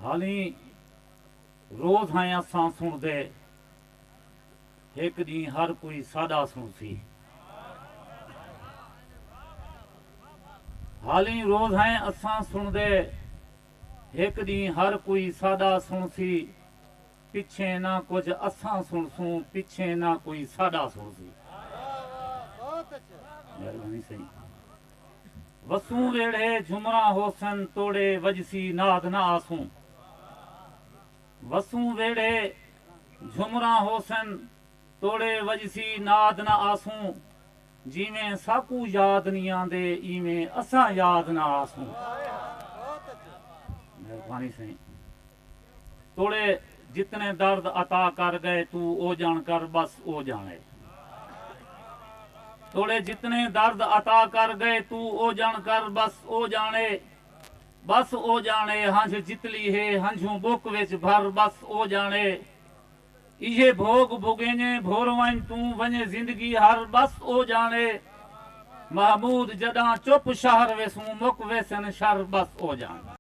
हाली रोज हैं असां सुनदे, एक दी हर कोई सादा सुनसी। हाली रोज हैं असां सुनदे, एक दी हर कोई सादा सुनसी। पिछे ना कुछ असां सुनसूं, पिछे ना कोई सादा सुनसी। मेहरबानी सही। वसूं वेड़े झुमरा होसन, तोड़े वजसी नाद ना आसूं। वसूं वेड़े झुमरा होसन, तोड़े वजसी नाद ना आसूं। जिमें साकू याद नहीं आंदे, इमें असां याद ना आसूं। मेहरबानी सही। तोड़े जितने दर्द अता कर गए, तू ओ जान कर बस ओ जाने। तोड़े जितने दर्द अता कर गए, तू ओ जान कर बस ओ जाने। बस ओ जाने हंझ जितली है, हंझू बुक विच भर बस ओ जाने। इहे भोग भुगेने भोर वन, तू वने जिंदगी हर बस ओ जाने। महमूद जदा चुप शहर वेसूं, मुक वेसन शर बस ओ जाने।